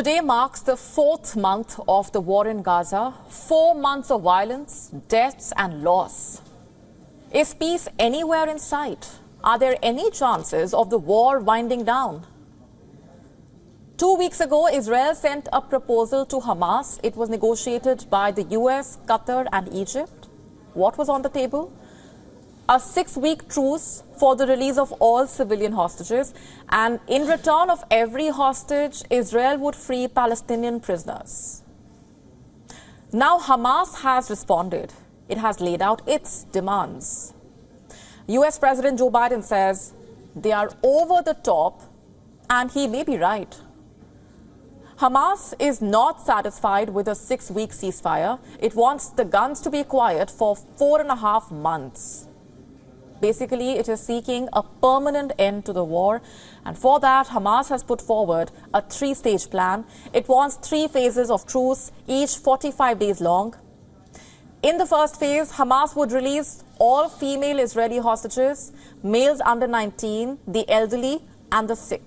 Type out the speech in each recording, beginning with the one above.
Today marks the 4th month of the war in Gaza. 4 months of violence, deaths and loss. Is peace anywhere in sight? Are there any chances of the war winding down? 2 weeks ago, Israel sent a proposal to Hamas. It was negotiated by the US, Qatar and Egypt. What was on the table? A 6-week truce for the release of all civilian hostages, and in return of every hostage, Israel would free Palestinian prisoners. Now Hamas has responded. It has laid out its demands. US President Joe Biden says they are over the top, and he may be right. Hamas is not satisfied with a 6-week ceasefire. It wants the guns to be quiet for 4.5 months. Basically, it is seeking a permanent end to the war. And for that, Hamas has put forward a 3-stage plan. It wants 3 phases of truce, each 45 days long. In the first phase, Hamas would release all female Israeli hostages, males under 19, the elderly and the sick.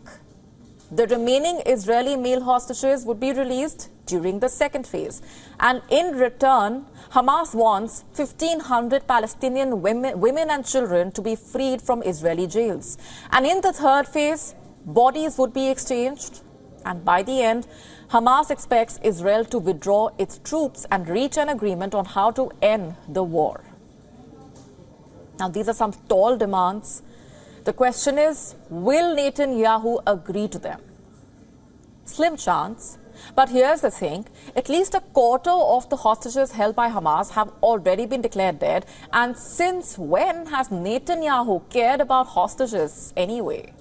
The remaining Israeli male hostages would be released during the second phase. And in return, Hamas wants 1,500 Palestinian women and children to be freed from Israeli jails. And in the third phase, bodies would be exchanged. And by the end, Hamas expects Israel to withdraw its troops and reach an agreement on how to end the war. Now, these are some tall demands. The question is, will Netanyahu agree to them? Slim chance. But here's the thing, at least a quarter of the hostages held by Hamas have already been declared dead. And since when has Netanyahu cared about hostages anyway?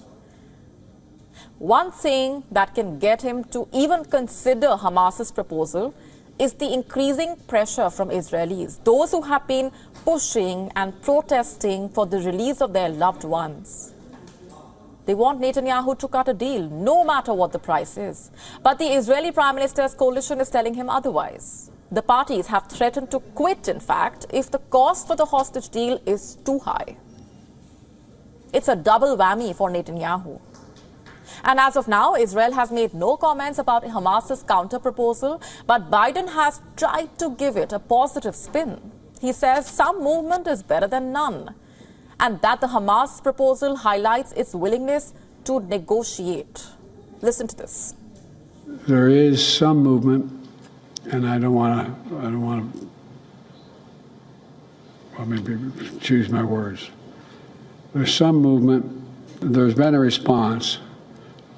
One thing that can get him to even consider Hamas's proposal is the increasing pressure from Israelis, those who have been pushing and protesting for the release of their loved ones. They want Netanyahu to cut a deal, no matter what the price is. But the Israeli Prime Minister's coalition is telling him otherwise. The parties have threatened to quit, in fact, if the cost for the hostage deal is too high. It's a double whammy for Netanyahu. And as of now, Israel has made no comments about Hamas's counter-proposal, but Biden has tried to give it a positive spin. He says some movement is better than none, and that the Hamas proposal highlights its willingness to negotiate. Listen to this. There is some movement, and I don't want to, well, maybe choose my words. There's some movement. There's been a response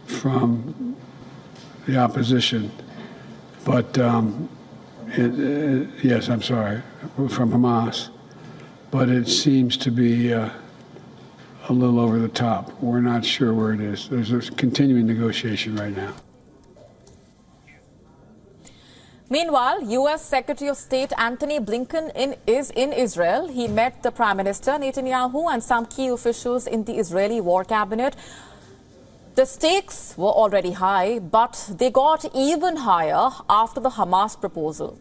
from the opposition, but yes, I'm sorry, from Hamas. But it seems to be a little over the top. We're not sure where it is. There's a continuing negotiation right now. Meanwhile, U.S. Secretary of State Antony Blinken is in Israel. He met the Prime Minister Netanyahu and some key officials in the Israeli war cabinet. The stakes were already high, but they got even higher after the Hamas proposal.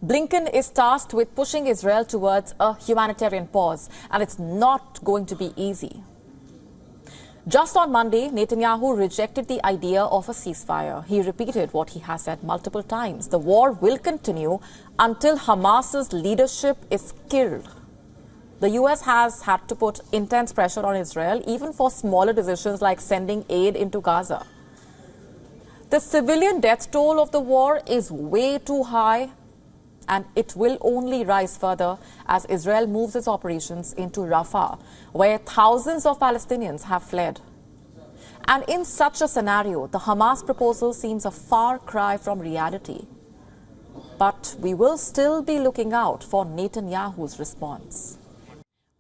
Blinken is tasked with pushing Israel towards a humanitarian pause, and it's not going to be easy. Just on Monday, Netanyahu rejected the idea of a ceasefire. He repeated what he has said multiple times. The war will continue until Hamas's leadership is killed. The US has had to put intense pressure on Israel, even for smaller decisions like sending aid into Gaza. The civilian death toll of the war is way too high, and it will only rise further as Israel moves its operations into Rafah, where thousands of Palestinians have fled. And in such a scenario, the Hamas proposal seems a far cry from reality. But we will still be looking out for Netanyahu's response.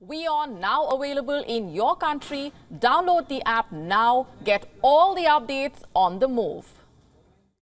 WION now available in your country. Download the app now. Get all the updates on the move.